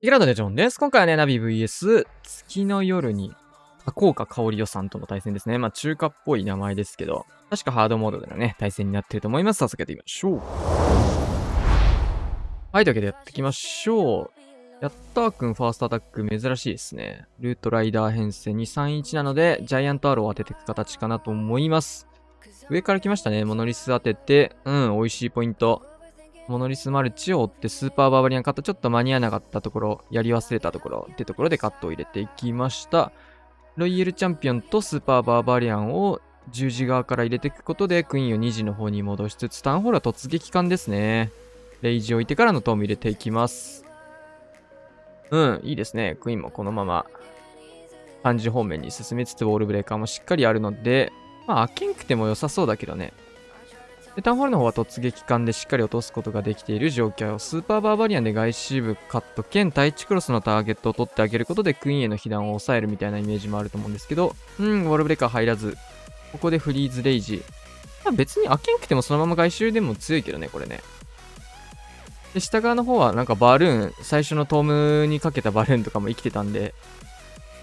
イラドでジョンです。今回はね、ナビ VS 月の夜に高岡香織代さんとの対戦ですね。まあ中華っぽい名前ですけど、確かハードモードでのね、対戦になっていると思います。早速やっていきましょう。はい、というわけでやっていきましょう。やったーくんファーストアタック珍しいですね。ルートライダー編成231なので、ジャイアントアローを当てていく形かなと思います。上から来ましたね。モノリス当てて、美味しいポイント。モノリスマルチを追ってスーパーバーバリアンカット、ちょっと間に合わなかったところ、やり忘れたところってところでカットを入れていきました。ロイヤルチャンピオンとスーパーバーバリアンを十字側から入れていくことで、クイーンを2時の方に戻しつつ、タウンホールは突撃艦ですね。レイジを置いてからのトーム入れていきます。いいですね。クイーンもこのまま、漢字方面に進めつつ、ウォールブレーカーもしっかりあるので、まあ、開けんくても良さそうだけどね。で、タウンホールの方は突撃艦でしっかり落とすことができている状況。スーパーバーバリアンで外周部カット兼対地クロスのターゲットを取ってあげることでクイーンへの被弾を抑えるみたいなイメージもあると思うんですけど、ウォールブレーカー入らず、ここでフリーズレイジ。まあ、別に開けんくてもそのまま外周でも強いけどね、これね。で、下側の方はなんかバルーン、最初のトームにかけたバルーンとかも生きてたんで、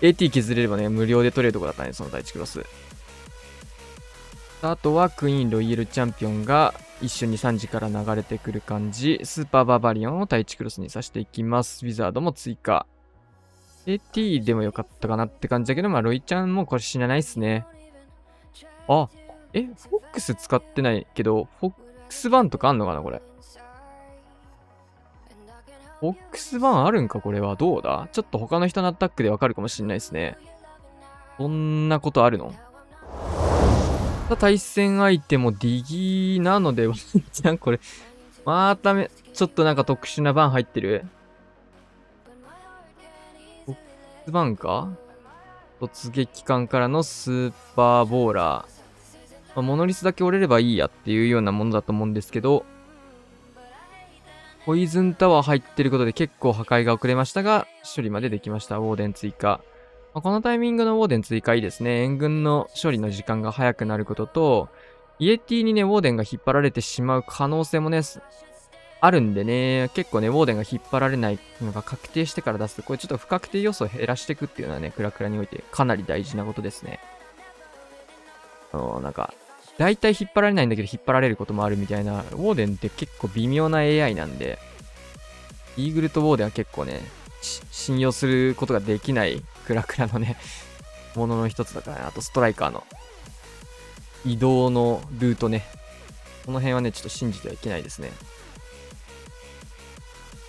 AT 削れればね、無料で取れるとこだったね、その対地クロス。あとはクイーンロイヤルチャンピオンが一緒に3時から流れてくる感じ。スーパーバーバリアンを対地クロスにさせていきます。ウィザードも追加。AT でもよかったかなって感じだけど、まあロイちゃんもこれ死なないっすね。あ、フォックス使ってないけど、フォックスバンとかあんのかなこれ。フォックスバンあるんかこれは。どうだちょっと他の人のアタックでわかるかもしんないですね。そんなことあるの？対戦相手もディギーなので、ワンチャンこれ、またちょっとなんか特殊なバン入ってる。ボックスバンか？突撃艦からのスーパーボーラー。モノリスだけ折れればいいやっていうようなものだと思うんですけど、ポイズンタワー入ってることで結構破壊が遅れましたが、処理までできました。ウォーデン追加。このタイミングのウォーデン追加いいですね。援軍の処理の時間が早くなることと、イエティにね、ウォーデンが引っ張られてしまう可能性もね、あるんでね、結構ね、ウォーデンが引っ張られないのが確定してから出す。これちょっと不確定要素を減らしていくっていうのはね、クラクラにおいてかなり大事なことですね。なんか、大体引っ張られないんだけど引っ張られることもあるみたいな、ウォーデンって結構微妙な AI なんで、イーグルとウォーデンは結構ね、信用することができないクラクラのね、ものの一つだからね。あとストライカーの移動のルートね。この辺はね、ちょっと信じてはいけないですね。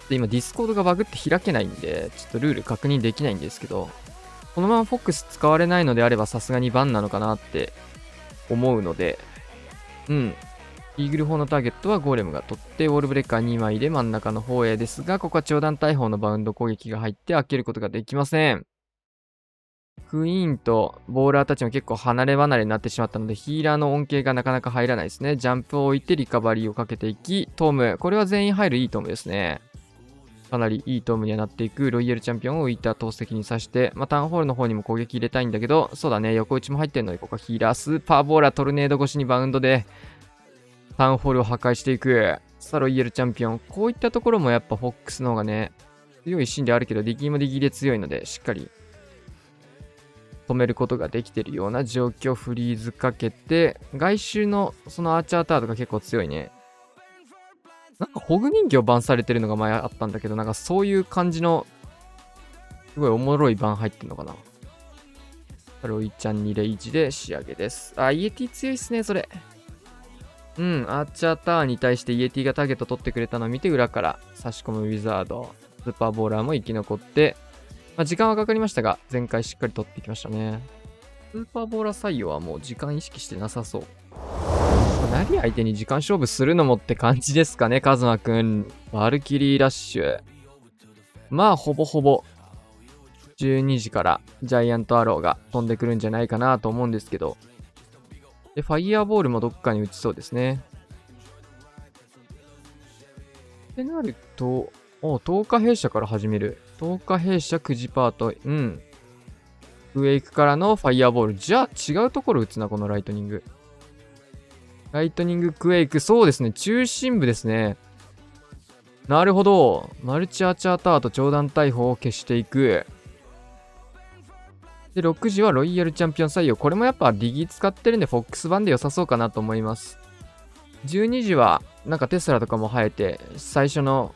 で、今ディスコードがバグって開けないんで、ちょっとルール確認できないんですけど、このままフォックス使われないのであればさすがにバンなのかなって思うので、イーグル砲のターゲットはゴーレムが取って、ウォールブレッカー2枚で真ん中の方へですが、ここは長弾大砲のバウンド攻撃が入って開けることができません。クイーンとボーラーたちも結構離れ離れになってしまったので、ヒーラーの恩恵がなかなか入らないですね。ジャンプを置いてリカバリーをかけていき、トーム。これは全員入るいいトームですね。かなりいいトームにはなっていく。ロイヤルチャンピオンを浮いた投石に刺して、タウンホールの方にも攻撃入れたいんだけど、そうだね、横打ちも入ってるので、ここはヒーラー、スーパーボーラー、トルネード越しにバウンドで、タウンホールを破壊していく。さあ、ロイヤルチャンピオン。こういったところもやっぱフォックスの方がね、強いシーンであるけど、ディギーもディギーで強いので、しっかり止めることができているような状況。フリーズかけて、外周のそのアーチャーターとか結構強いね。なんかホグ人形バンされてるのが前あったんだけど、なんかそういう感じの、すごいおもろいバン入ってんのかな。ロイちゃんにレイジで仕上げです。イエティ強いっすね、それ。アーチャーターに対してイエティがターゲット取ってくれたのを見て裏から差し込むウィザード。スーパーボーラーも生き残って、時間はかかりましたが、前回しっかり取ってきましたね。スーパーボーラー採用はもう時間意識してなさそう。何相手に時間勝負するのもって感じですかね、カズマくん。バルキリーラッシュ。ほぼほぼ、12時からジャイアントアローが飛んでくるんじゃないかなと思うんですけど。で、ファイヤーボールもどっかに打ちそうですね。ってなると、10日弊社から始める。10日弊社9時パート。クエイクからのファイヤーボール。じゃあ違うところ打つな、このライトニング。ライトニングクエイク。そうですね。中心部ですね。なるほど。マルチアーチャータワーと長弾大砲を消していく。で、6時はロイヤルチャンピオン採用。これもやっぱディギ使ってるんで、フォックス版で良さそうかなと思います。12時は、なんかテスラとかも生えて、最初の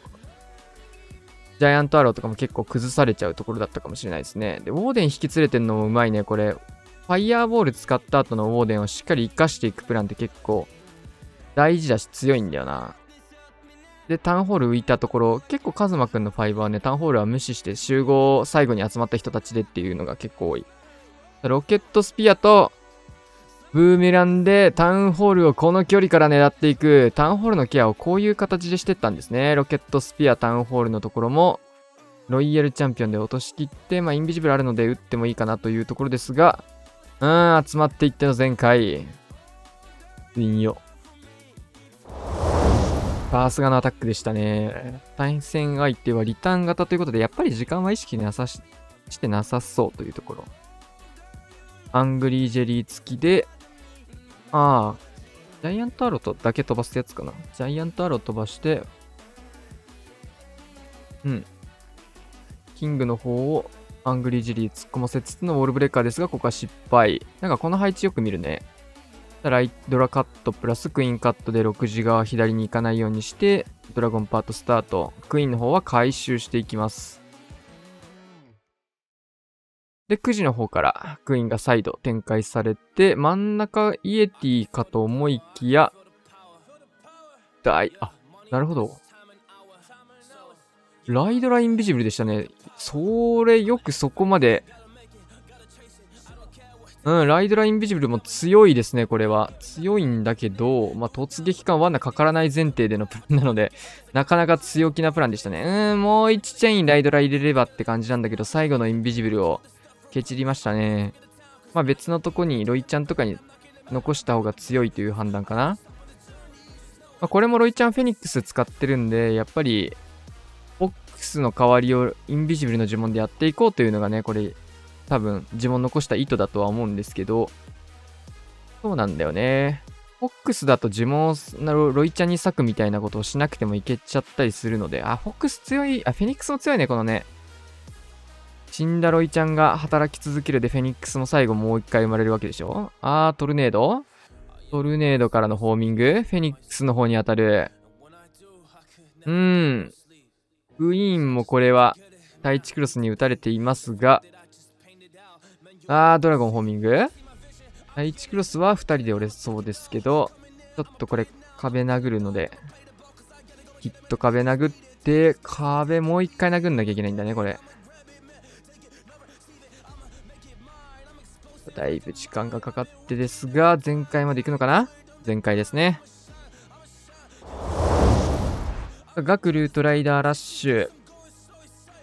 ジャイアントアローとかも結構崩されちゃうところだったかもしれないですね。で、ウォーデン引き連れてんのもうまいね、これ。ファイヤーボール使った後のウォーデンをしっかり活かしていくプランって結構大事だし強いんだよな。で、タウンホール浮いたところ、結構カズマくんのファイバーはね、タウンホールは無視して集合最後に集まった人たちでっていうのが結構多い。ロケットスピアとブーメランでタウンホールをこの距離から狙っていく。タウンホールのケアをこういう形でしてったんですね。ロケットスピア、タウンホールのところもロイヤルチャンピオンで落としきって、まあインビジブルあるので打ってもいいかなというところですが、集まっていっての前回。ウィンよ。さすがのアタックでしたね。対戦相手はリターン型ということで、やっぱり時間は意識してなさそうというところ。アングリージェリー付きで、ジャイアントアローだけ飛ばすやつかな。ジャイアントアロー飛ばして、キングの方をアングリージェリー突っ込ませつつのウォールブレーカーですが、ここは失敗。なんかこの配置よく見るね。ライドラカットプラスクイーンカットで6時側左に行かないようにして、ドラゴンパートスタート。クイーンの方は回収していきます。で、9時の方からクイーンが再度展開されて、真ん中イエティかと思いきや、なるほど。ライドラインビジブルでしたね。それよくそこまで。ライドラインビジブルも強いですね、これは。強いんだけど、突撃艦罠かからない前提でのプランなので、なかなか強気なプランでしたね。もう1チェインライドラ入れればって感じなんだけど、最後のインビジブルを蹴散りましたね。別のとこにロイちゃんとかに残した方が強いという判断かな。これもロイちゃんフェニックス使ってるんで、やっぱり、フォックスの代わりをインビジブルの呪文でやっていこうというのがね、これ、多分呪文残した意図だとは思うんですけど、そうなんだよね。フォックスだと呪文をロイちゃんに割くみたいなことをしなくてもいけちゃったりするので、フォックス強い、フェニックスも強いね、このね。死んだロイちゃんが働き続けるで、フェニックスも最後もう一回生まれるわけでしょ。トルネードからのホーミング、フェニックスの方に当たる。クイーンもこれは、対地クロスに打たれていますが、ドラゴンホーミング第1クロスは2人で折れそうですけど、ちょっとこれ壁殴るので、きっと壁殴って、壁もう一回殴んなきゃいけないんだね、これ。だいぶ時間がかかってですが、全開まで行くのかな？全開ですね。ガクルートライダーラッシュ。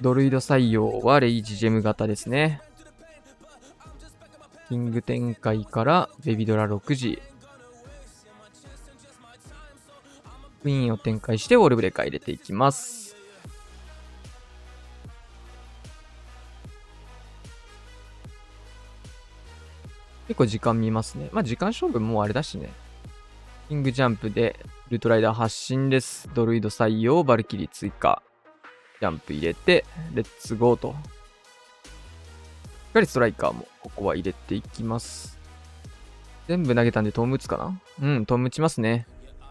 ドルイド採用はレイジジェム型ですね。キング展開からベビドラ6時。クイーンを展開してウォールブレーカー入れていきます。結構時間見ますね。時間勝負もうあれだしね。キングジャンプでルートライダー発進です。ドルイド採用、バルキリー追加。ジャンプ入れて、レッツゴーと。しっかりストライカーもここは入れていきます。全部投げたんでトーム打つかな？トーム打ちますね。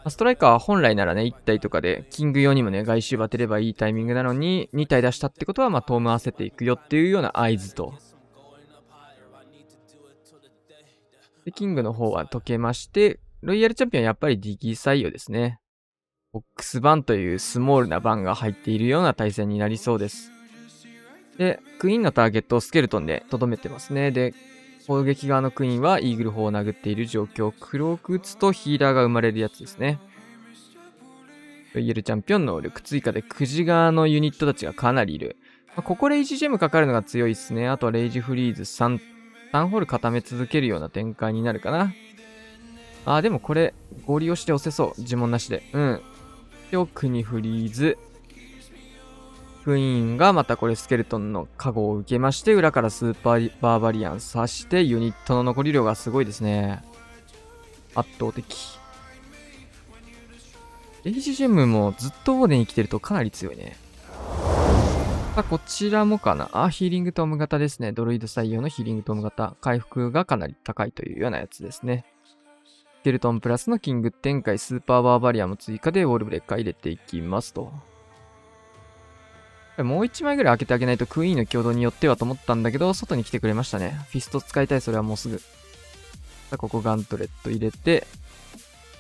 ストライカーは本来ならね、1体とかで、キング用にもね、外周当てればいいタイミングなのに、2体出したってことは、トーム合わせていくよっていうような合図と。で、キングの方は解けまして、ロイヤルチャンピオンはやっぱりディギー採用ですね。ボックス版というスモールな版が入っているような対戦になりそうです。で、クイーンのターゲットをスケルトンで留めてますね。で、攻撃側のクイーンはイーグル砲を殴っている状況。クローク打つとヒーラーが生まれるやつですね。ロイヤルチャンピオン能力追加で9時側のユニットたちがかなりいる。ここレイジジェムかかるのが強いですね。あとはレイジフリーズ3。3ホール固め続けるような展開になるかな。でもこれ、合理をして押せそう。呪文なしで。で、奥にフリーズ。クイーンがまたこれスケルトンの加護を受けまして、裏からスーパーバーバリアン刺して、ユニットの残り量がすごいですね。圧倒的。レイジジェムもずっとオーデンに来てるとかなり強いね。さあ、こちらもかな。ヒーリングトーム型ですね。ドロイド採用のヒーリングトーム型。回復がかなり高いというようなやつですね。スケルトンプラスのキング展開、スーパーバーバリアも追加でウォールブレッカー入れていきますと。もう1枚ぐらい開けてあげないとクイーンの挙動によってはと思ったんだけど、外に来てくれましたね。フィスト使いたい、それはもうすぐ。さあ、ここガントレット入れて、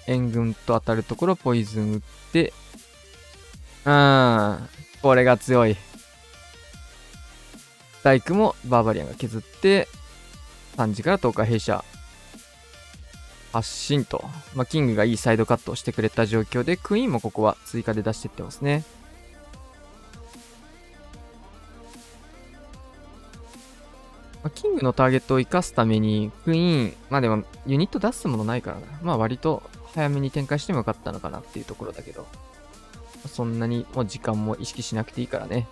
援軍と当たるところポイズン打って、これが強い。大工もバーバリアンが削って、3時から10日閉鎖。発進と。キングがいいサイドカットをしてくれた状況で、クイーンもここは追加で出していってますね。キングのターゲットを生かすために、クイーン、でもユニット出すものないからな。割と早めに展開してもよかったのかなっていうところだけど。そんなにもう時間も意識しなくていいからね。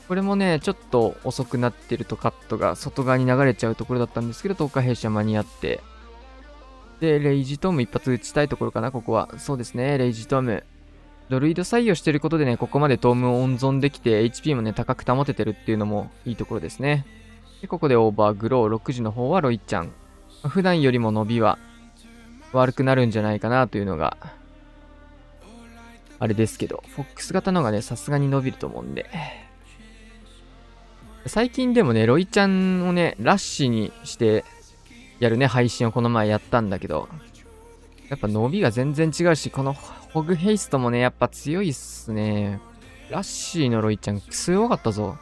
これもね、ちょっと遅くなってるとカットが外側に流れちゃうところだったんですけど、10日閉鎖間に合って。で、レイジトーム一発打ちたいところかな、ここは。そうですね、レイジトーム。ドルイド採用してることでね、ここまでトームを温存できて、HP もね、高く保ててるっていうのもいいところですね。で、ここでオーバーグロー、6時の方はロイちゃん。普段よりも伸びは悪くなるんじゃないかなというのが、あれですけど、フォックス型の方がね、さすがに伸びると思うんで。最近でもね、ロイちゃんをね、ラッシュにしてやるね、配信をこの前やったんだけど、やっぱ伸びが全然違うし、このホグヘイストもね、やっぱ強いっすね。ラッシーのロイちゃん強かったぞ。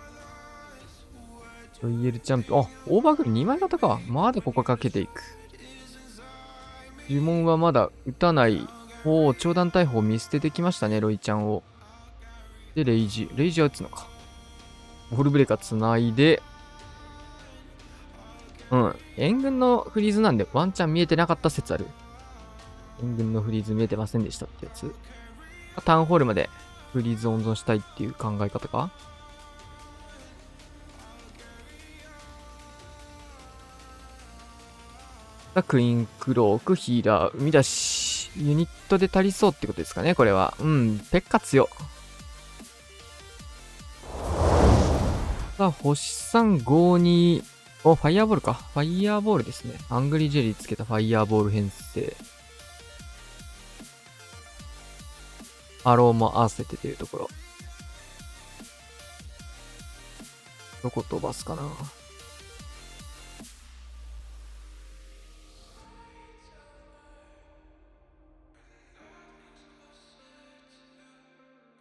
ロイエルチャンピオン。オーバーグル2枚型か。まだここかけていく。呪文はまだ打たない。長弾大砲見捨ててきましたね、ロイちゃんを。で、レイジは打つのか。ボールブレーカー繋いで、援軍のフリーズなんでワンチャン見えてなかった説ある。援軍のフリーズ見えてませんでしたってやつ。タウンホールまでフリーズ温存したいっていう考え方か。クイーンクロークヒーラー生み出し。ユニットで足りそうってことですかね、これは。ペッカ強。さあ、星352。ファイヤーボールか。ファイヤーボールですね。アングリージェリーつけたファイヤーボール編成。アローも合わせてというところ。どこ飛ばすかな。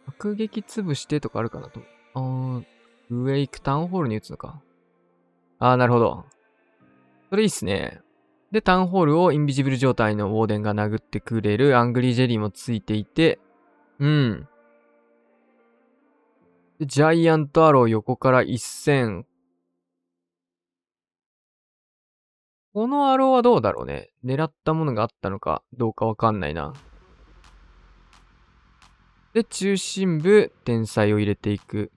爆撃潰してとかあるかなと。ウェイクタウンホールに打つのか。なるほど。それいいっすね。で、タウンホールをインビジブル状態のウォーデンが殴ってくれるアングリージェリーもついていて、で、ジャイアントアロー横から1000。このアローはどうだろうね。狙ったものがあったのかどうかわかんないな。で、中心部、天才を入れていく。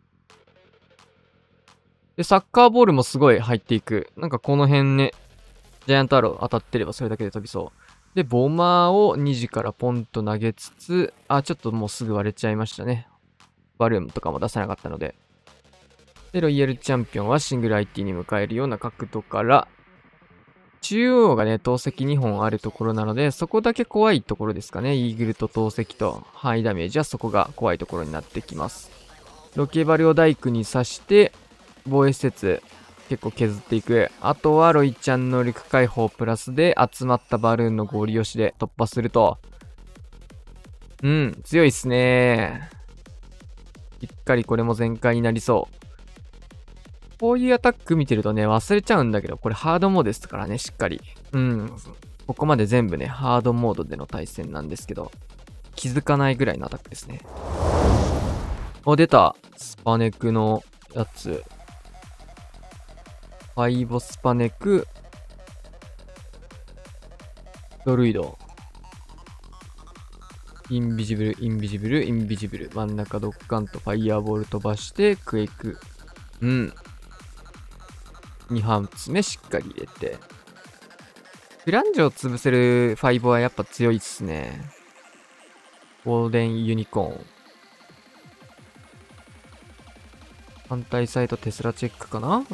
で、サッカーボールもすごい入っていく。なんかこの辺ね、ジャイアントアロー当たってればそれだけで飛びそう。で、ボマーを2時からポンと投げつつ、ちょっともうすぐ割れちゃいましたね。バルームとかも出さなかったので。で、ロイヤルチャンピオンはシングル IT に迎えるような角度から、中央がね、投石2本あるところなので、そこだけ怖いところですかね。イーグルと投石と範囲ダメージはそこが怖いところになってきます。ロケバルを大工に刺して、防衛施設結構削っていく。あとはロイちゃん能力解放プラスで集まったバルーンの合理押しで突破すると。強いっすね。しっかりこれも全開になりそう。こういうアタック見てるとね、忘れちゃうんだけど、これハードモードですからね、しっかり。ここまで全部ね、ハードモードでの対戦なんですけど、気づかないぐらいのアタックですね。出た。スパネクのやつ。ファイボスパネク。ドルイド。インビジブル、インビジブル、インビジブル。真ん中ドッカンとファイヤーボール飛ばして、クエイク。2発目しっかり入れて。フランジを潰せるファイボはやっぱ強いっすね。ゴールデンユニコーン。反対サイドテスラチェックかな。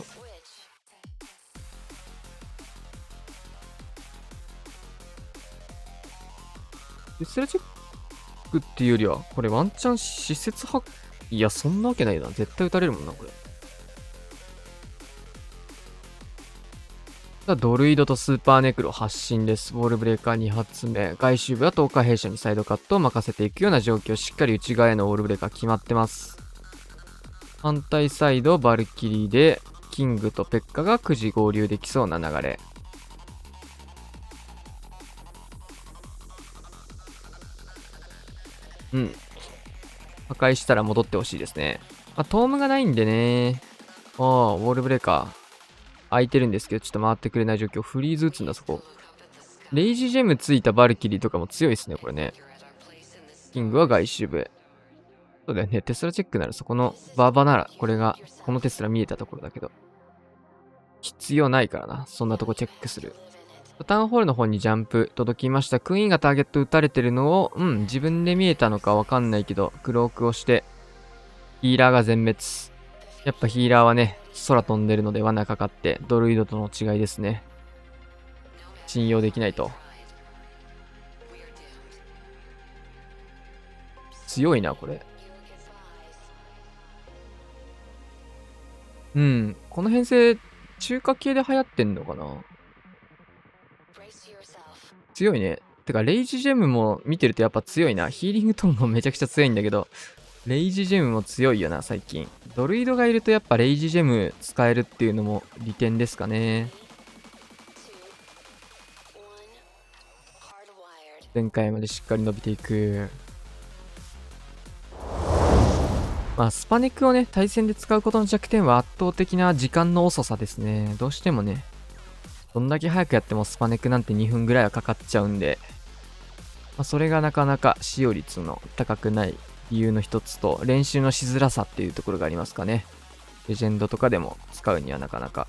テスラチェックっていうよりは、これワンチャン施設破、いや、そんなわけないな。絶対撃たれるもんな、これ。ドルイドとスーパーネクロ発進です。ウォールブレーカー2発目。外周部は10日弊社にサイドカットを任せていくような状況。しっかり内側へのウォールブレーカー決まってます。反対サイド、バルキリーで、キングとペッカが9時合流できそうな流れ。うん。破壊したら戻ってほしいですね。トームがないんでね。ウォールブレーカー。空いてるんですけど、ちょっと回ってくれない状況。フリーズ打つんだ、そこ。レイジジェムついたバルキリーとかも強いですね、これね。キングは外周部へ。そうだよね。テスラチェックならそこのバーバなら、これが、このテスラ見えたところだけど。必要ないからな。そんなとこチェックする。タウンホールの方にジャンプ届きました。クイーンがターゲット撃たれてるのを、自分で見えたのかわかんないけど、クロークをして、ヒーラーが全滅。やっぱヒーラーはね、空飛んでるので罠かかって、ドルイドとの違いですね。信用できないと。強いな、これ。この編成、中華系で流行ってんのかな。強いね。てか、レイジジェムも見てるとやっぱ強いな。ヒーリングトーンもめちゃくちゃ強いんだけど、レイジジェムも強いよな、最近。ドルイドがいるとやっぱレイジジェム使えるっていうのも利点ですかね。前回までしっかり伸びていく。スパネックをね、対戦で使うことの弱点は圧倒的な時間の遅さですね。どうしてもね、どんだけ早くやってもスパネックなんて2分ぐらいはかかっちゃうんで、それがなかなか使用率の高くない理由の一つと、練習のしづらさっていうところがありますかね。レジェンドとかでも使うにはなかなか、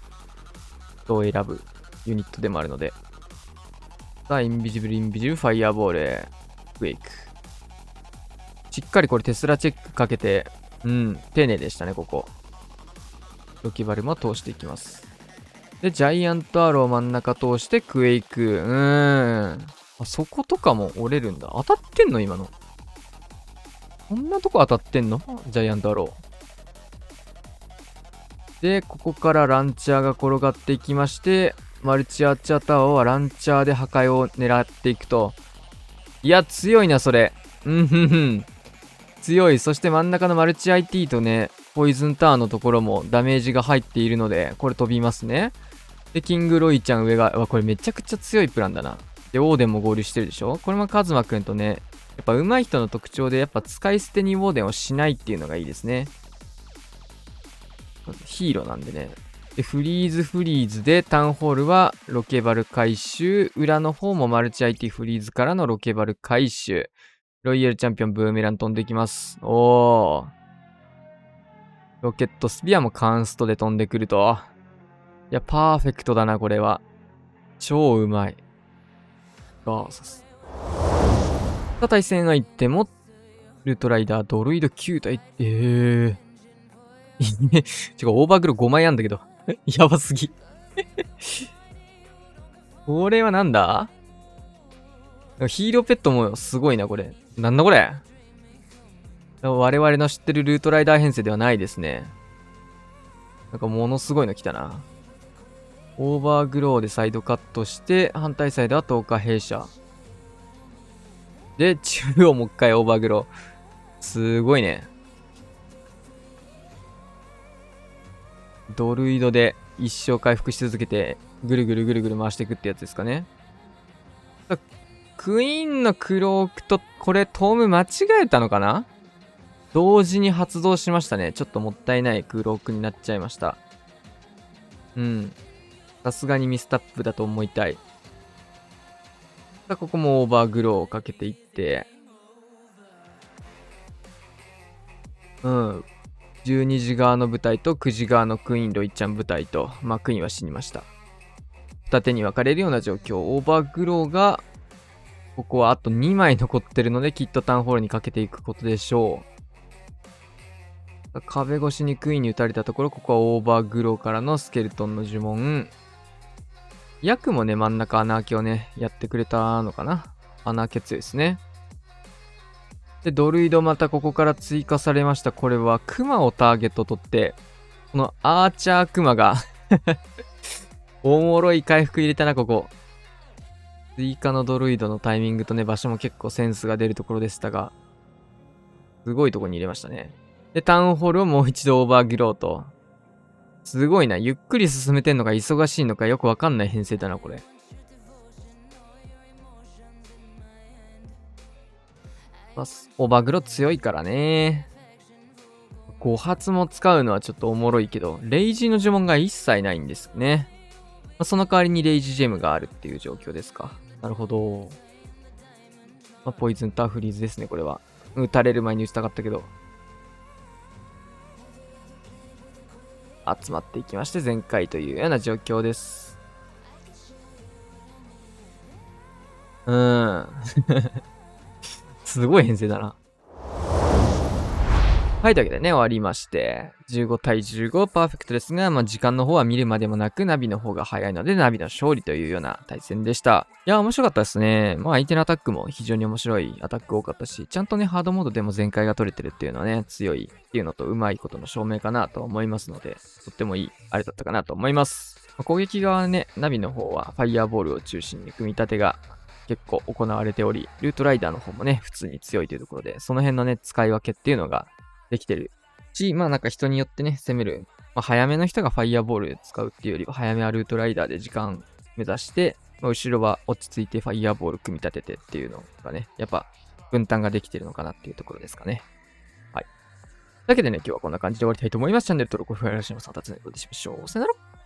どう選ぶユニットでもあるので。さあ、インビジブル、ファイアボール、ウェイク。しっかりこれテスラチェックかけて、丁寧でしたね、ここ。ロキバルも通していきます。で、ジャイアントアロー真ん中通してクエイク。そことかも折れるんだ。当たってんの今の。こんなとこ当たってんのジャイアントアロー。で、ここからランチャーが転がっていきまして、マルチアーチャータワーはランチャーで破壊を狙っていくと。いや、強いな、それ。強い。そして真ん中のマルチ IT とね、ポイズンターンのところもダメージが入っているので、これ飛びますね。で、キングロイちゃん上が、これめちゃくちゃ強いプランだな。で、オーデンも合流してるでしょ。これもカズマくんとね、やっぱ上手い人の特徴で、やっぱ使い捨てにオーデンをしないっていうのがいいですね。ヒーローなんでね。で、フリーズで、タウンホールはロケバル回収。裏の方もマルチ IT フリーズからのロケバル回収。ロイヤルチャンピオンブーメラン飛んできます。おー。ロケットスピアもカンストで飛んでくると。いや、パーフェクトだな、これは。超うまい。バーサス。対戦相手も、ルートライダー、ドルイド9体。違う、オーバーグロ5枚あんだけど。やばすぎ。これはなんだ？ヒーローペットもすごいな、これ。なんだこれ。我々の知ってるルートライダー編成ではないですね。なんかものすごいの来たな。オーバーグローでサイドカットして、反対サイドは10日弊社。で、中央もう一回オーバーグロー。すごいね。ドルイドで一生回復し続けて、ぐるぐるぐるぐる回していくってやつですかね。クイーンのクロークと、これトーム間違えたのかな？同時に発動しましたね。ちょっともったいないクロークになっちゃいました。さすがにミスタップだと思いたい。さあ、ここもオーバーグローをかけていって。12時側の部隊と9時側のクイーンロイちゃん部隊と、クイーンは死にました。二手に分かれるような状況。オーバーグローが、ここはあと2枚残ってるので、きっとタウンホールにかけていくことでしょう。壁越しにクイーンに打たれたところ、ここはオーバーグローからのスケルトンの呪文。ヤクもね、真ん中穴開けをね、やってくれたのかな。穴開け強いですね。で、ドルイドまたここから追加されました。これはクマをターゲット取って、このアーチャークマがおもろい回復入れたな、ここ。追加のドルイドのタイミングとね、場所も結構センスが出るところでしたが、すごいところに入れましたね。で、タウンホールをもう一度オーバーギローと。すごいな。ゆっくり進めてんのか忙しいのかよくわかんない編成だな、これ。オーバーグロー強いからね。5発も使うのはちょっとおもろいけど、レイジの呪文が一切ないんですね。その代わりにレイジジェムがあるっていう状況ですか。なるほど。ポイズンターフリーズですね、これは。撃たれる前に撃ちたかったけど。集まっていきまして、全開というような状況です。すごい編成だな。はい、というわけでね、終わりまして、15対15パーフェクトですが、時間の方は見るまでもなく、ナビの方が早いので、ナビの勝利というような対戦でした。いや、面白かったですね。相手のアタックも非常に面白いアタック多かったし、ちゃんとね、ハードモードでも全開が取れてるっていうのはね、強いっていうのと、うまいことの証明かなと思いますので、とってもいい、あれだったかなと思います。攻撃側はね、ナビの方は、ファイヤーボールを中心に組み立てが、結構行われており、ルートライダーの方もね、普通に強いというところで、その辺のね、使い分けっていうのができてるし、なんか人によってね、攻める。早めの人がファイヤーボール使うっていうよりは、早めはルートライダーで時間目指して、後ろは落ち着いてファイヤーボール組み立ててっていうのがね、やっぱ分担ができてるのかなっていうところですかね。はい。というわけでね、今日はこんな感じで終わりたいと思います。チャンネル登録、高評価、お願いします。また次の動画でお会いしましょう。さよなら。